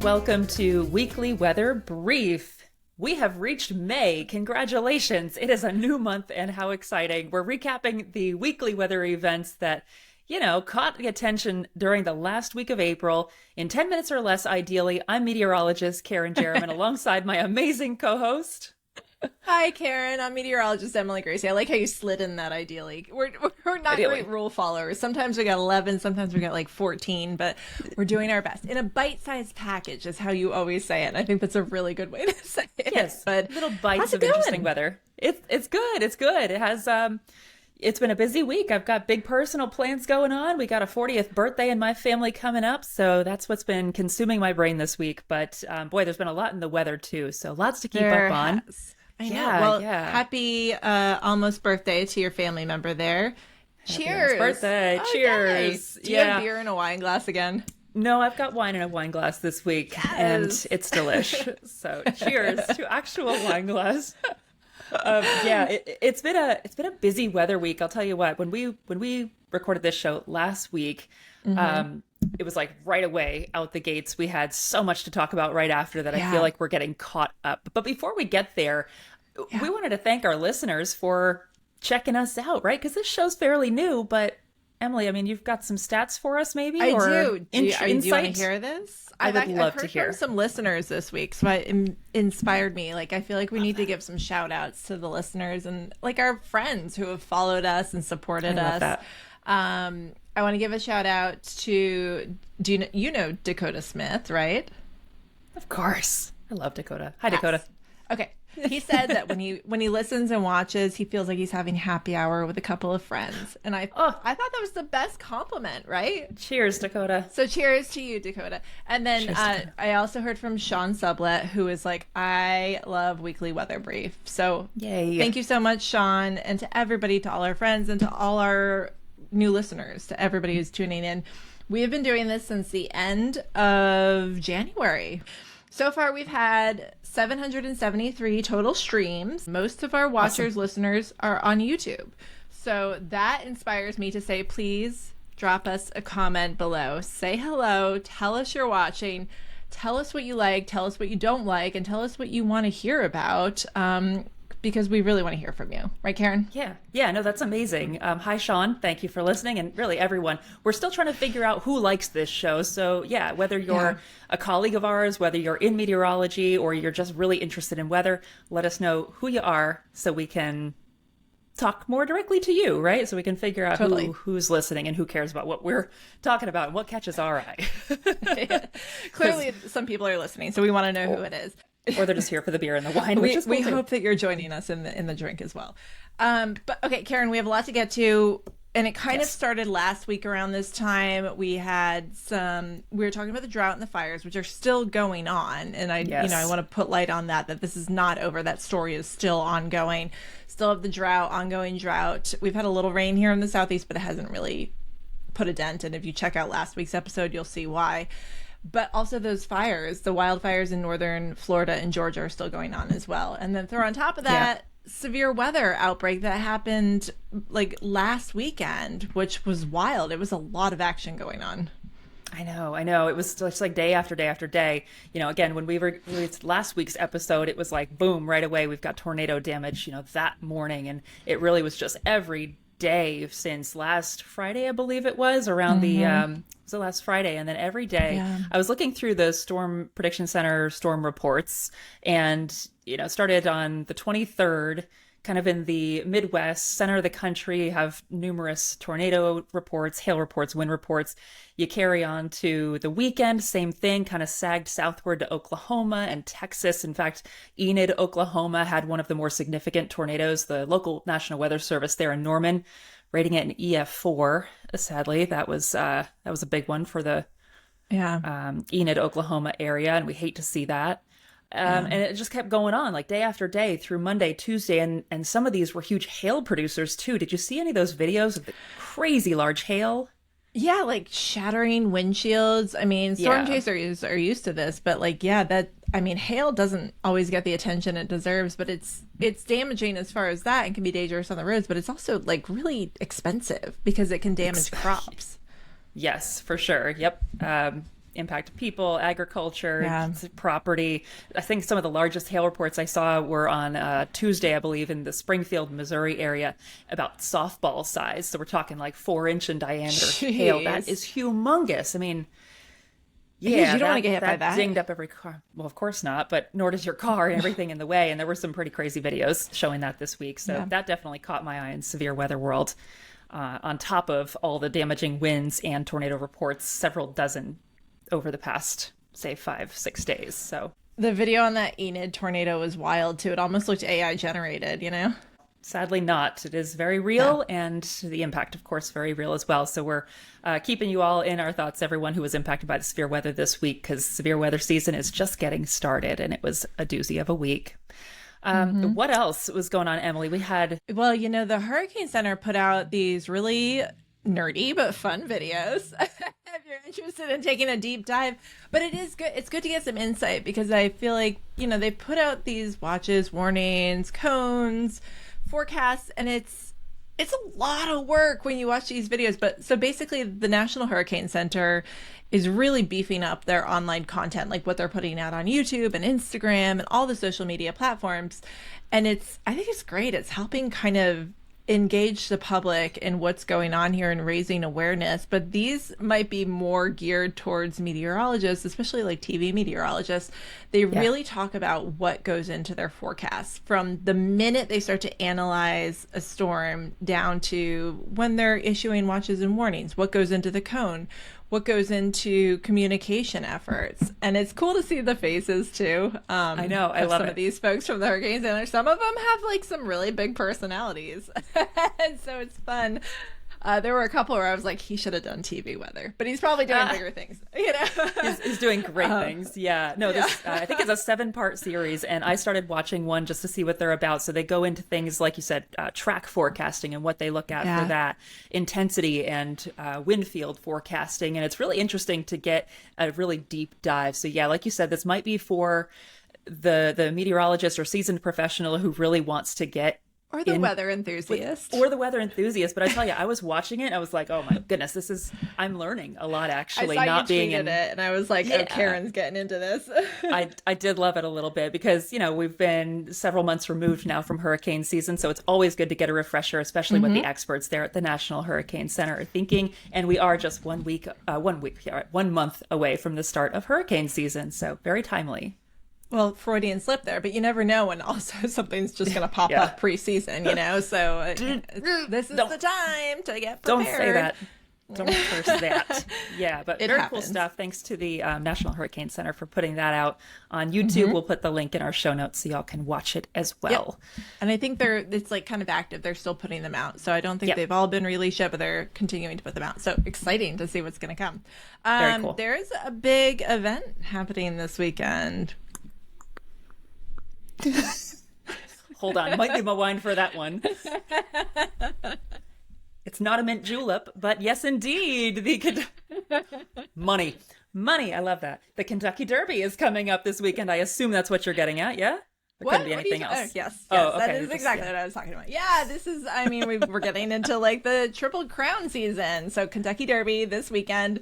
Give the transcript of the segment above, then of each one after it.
welcome to Weekly Weather Brief. We have reached May. Congratulations. It is a new month and how exciting. We're recapping the weekly weather events that, caught the attention during the last week of April. In 10 minutes or less, ideally, I'm meteorologist Kerrin Jeromin alongside my amazing co-host. Hi, Kerrin. I'm meteorologist Emily Gracey. I like how you slid in that ideally. We're not Ideally. great rule followers. Sometimes we got 11, sometimes we got like 14, but we're doing our best. In a bite-sized package is how you always say it. And I think that's a really good way to say it. Yes, but little bites of interesting weather. It's good. It's good. It has it's been a busy week. I've got big personal plans going on. We got a 40th birthday in my family coming up, so that's what's been consuming my brain this week. But boy, there's been a lot in the weather too, so lots to keep up on. I know. Well, happy almost birthday to your family member there. Happy Cheers. Birthday. Oh, Cheers. Nice. Do you have beer in a wine glass again? No, I've got wine in a wine glass this week, and it's delish. So cheers to actual wine glass. It's been a busy weather week. I'll tell you what. When we recorded this show last week, it was like right away out the gates. We had so much to talk about right after that. I feel like we're getting caught up. But before we get there, we wanted to thank our listeners for checking us out, right? Because this show's fairly new. But Emily, I mean, you've got some stats for us, maybe? I do. Do you insight? want to hear this? I would love to hear. I've heard from some listeners this week, so it inspired me. Like, I feel like we need to give some shout outs to the listeners and like our friends who have followed us and supported us. That. I want to give a shout out to, you know Dakota Smith, right? Of course. I love Dakota. Hi, Dakota. Okay. He said that when he listens and watches, he feels like he's having happy hour with a couple of friends. And I thought that was the best compliment, right? Cheers, Dakota. So cheers to you, Dakota. And then I also heard from Sean Sublet, who is like, I love Weekly Weather Brief. So yay. Thank you so much, Sean, and to everybody, to all our friends, and to all our new listeners, to everybody who's tuning in. We have been doing this since the end of January. So far, we've had 773 total streams. Most of our watchers, listeners, are on YouTube. So that inspires me to say, please drop us a comment below. Say hello. Tell us you're watching. Tell us what you like. Tell us what you don't like. And tell us what you want to hear about. Because we really want to hear from you. Right, Kerrin? Yeah, no, that's amazing. Hi, Sean. Thank you for listening. And really, everyone, we're still trying to figure out who likes this show. So yeah, whether you're a colleague of ours, whether you're in meteorology, or you're just really interested in weather, let us know who you are so we can talk more directly to you, right? So we can figure out who's listening and who cares about what we're talking about and what catches our eye. Clearly, some people are listening, so we want to know who it is. Or they're just here for the beer and the wine. We hope that you're joining us in the drink as well. But okay, Kerrin, we have a lot to get to, and it kind of started last week around this time. We were talking about the drought and the fires, which are still going on, and I want to put light on that this is not over. That story is still ongoing. Still have the ongoing drought. We've had a little rain here in the southeast, but it hasn't really put a dent. And if you check out last week's episode, you'll see why. But also those fires, the wildfires in northern Florida and Georgia are still going on as well. And then throw on top of that, severe weather outbreak that happened like last weekend, which was wild. It was a lot of action going on. I know. It was just like day after day after day. Again, when we released last week's episode, it was like, boom, right away, we've got tornado damage, that morning. And it really was just every day since last Friday, I believe it was, around the last Friday. And then every day I was looking through the Storm Prediction Center storm reports, and started on the 23rd, kind of in the Midwest, center of the country, have numerous tornado reports, hail reports, wind reports. You carry on to the weekend, same thing, kind of sagged southward to Oklahoma and Texas. In fact, Enid, Oklahoma had one of the more significant tornadoes. The local National Weather Service there in Norman, rating it an EF4. Sadly, that was a big one for the Enid, Oklahoma area, and we hate to see that. And it just kept going on like day after day through Monday, Tuesday. And some of these were huge hail producers too. Did you see any of those videos of the crazy large hail? Yeah, like shattering windshields. I mean, storm chasers are used to this, but hail doesn't always get the attention it deserves, but it's damaging as far as that and can be dangerous on the roads, but it's also like really expensive because it can damage crops. Yes, for sure. Yep. impact people, agriculture, Yeah. property. I think some of the largest hail reports I saw were on Tuesday, I believe, in the Springfield, Missouri area, about softball size. So we're talking like 4-inch in diameter hail. That is humongous. I mean, you don't want to get hit by that. Dinged up every car. Well, of course not, but nor does your car and everything in the way. And there were some pretty crazy videos showing that this week. So that definitely caught my eye in severe weather world. On top of all the damaging winds and tornado reports, several dozen over the past, say, 5-6 days. So the video on that Enid tornado was wild too. It almost looked AI generated, you know? Sadly not. It is very real, and the impact, of course, very real as well. So we're keeping you all in our thoughts, everyone who was impacted by the severe weather this week, because severe weather season is just getting started, and it was a doozy of a week. What else was going on, Emily? We had... Well, you know, the Hurricane Center put out these really nerdy but fun videos if you're interested in taking a deep dive. But it is good. It's good to get some insight, because I feel like, you know, they put out these watches, warnings, cones, forecasts, and it's a lot of work when you watch these videos. But so basically the National Hurricane Center is really beefing up their online content, like what they're putting out on YouTube and Instagram and all the social media platforms. And I think it's great. It's helping kind of engage the public in what's going on here and raising awareness. But these might be more geared towards meteorologists, especially like TV meteorologists. They really talk about what goes into their forecasts from the minute they start to analyze a storm down to when they're issuing watches and warnings, what goes into the cone, what goes into communication efforts. And it's cool to see the faces too. I know, I love some of these folks from the Hurricane Center. Some of them have like some really big personalities. And so it's fun. There were a couple where I was like, he should have done TV weather, but he's probably doing bigger things, you know? He's doing great things. Yeah. No, this, I think it's a 7-part series, and I started watching one just to see what they're about. So they go into things, like you said, track forecasting and what they look at for that, intensity and wind field forecasting. And it's really interesting to get a really deep dive. So yeah, like you said, this might be for the meteorologist or seasoned professional who really wants to get or the weather enthusiast. Or the weather enthusiast. But I tell you, I was watching it and I was like, oh my goodness, I'm learning a lot, actually. I saw not you being tweeted in it, and I was like, oh, Kerrin's getting into this. I did love it a little bit, because, you know, we've been several months removed now from hurricane season. So it's always good to get a refresher, especially what the experts there at the National Hurricane Center are thinking. And we are just 1 month away from the start of hurricane season. So very timely. Well, Freudian slip there, but you never know when also something's just going to pop up pre-season, you know? So this is the time to get prepared. Don't say that. Don't curse that. Yeah, but it very happens. Cool stuff. Thanks to the National Hurricane Center for putting that out on YouTube. We'll put the link in our show notes so y'all can watch it as well. Yep. And I think it's like kind of active. They're still putting them out. So I don't think they've all been released yet, but they're continuing to put them out. So exciting to see what's going to come. Very cool. There's a big event happening this weekend. Hold on, might need my wine for that one. It's not a mint julep, but yes, indeed, money. I love that. The Kentucky Derby is coming up this weekend. I assume that's what you're getting at, yeah? There couldn't be anything else. Yes, oh, okay. That is exactly what I was talking about. Yeah, this is. I mean, we're getting into like the Triple Crown season. So Kentucky Derby this weekend.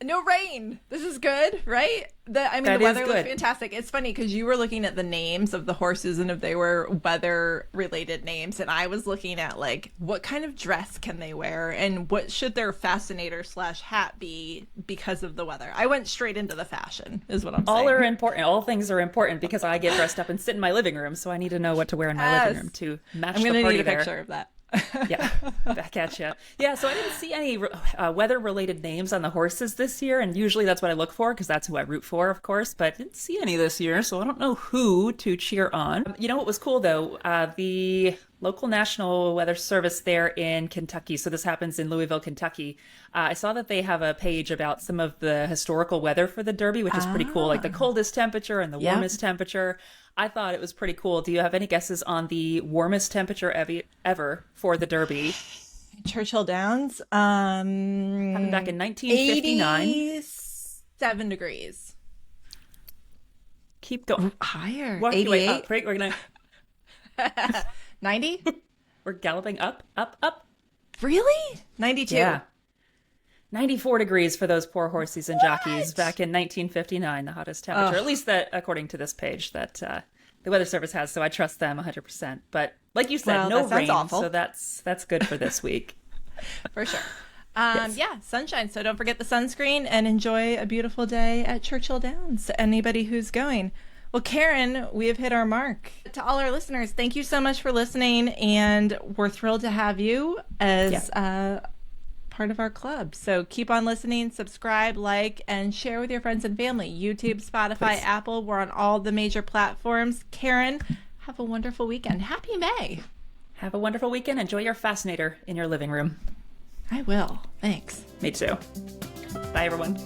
No rain. This is good, right? The weather looks fantastic. It's funny because you were looking at the names of the horses and if they were weather-related names, and I was looking at like what kind of dress can they wear and what should their fascinator/hat be because of the weather. I went straight into the fashion, is what I'm saying. All are important. All things are important because I get dressed up and sit in my living room, so I need to know what to wear in my living room to match the party there. I'm going to need a picture of that. Yeah, back at you. Yeah, so I didn't see any weather-related names on the horses this year, and usually that's what I look for because that's who I root for, of course, but I didn't see any this year, so I don't know who to cheer on. You know what was cool, though? The local National Weather Service there in Kentucky, so this happens in Louisville, Kentucky. I saw that they have a page about some of the historical weather for the Derby, which is pretty cool, like the coldest temperature and the warmest temperature. I thought it was pretty cool. Do you have any guesses on the warmest temperature ever for the Derby? Churchill Downs. Happened back in 1959. 87 degrees. Keep going. Higher. Work your way up. 88. We're gonna 90? We're galloping up, up, up. Really? 92. Yeah. 94 degrees for those poor horses and jockeys back in 1959, the hottest temperature, at least that according to this page that the Weather Service has. So I trust them 100%. But like you said, no rain, awful. So that's good for this week. For sure. Yes. Yeah, sunshine. So don't forget the sunscreen and enjoy a beautiful day at Churchill Downs. Anybody who's going. Well, Kerrin, we have hit our mark. To all our listeners, thank you so much for listening, and we're thrilled to have you as part of our club. So keep on listening, subscribe, like, and share with your friends and family. YouTube, Spotify, Please. Apple. We're on all the major platforms. Kerrin, have a wonderful weekend. Happy May. Have a wonderful weekend. Enjoy your fascinator in your living room. I will. Thanks. Me too. Bye, everyone.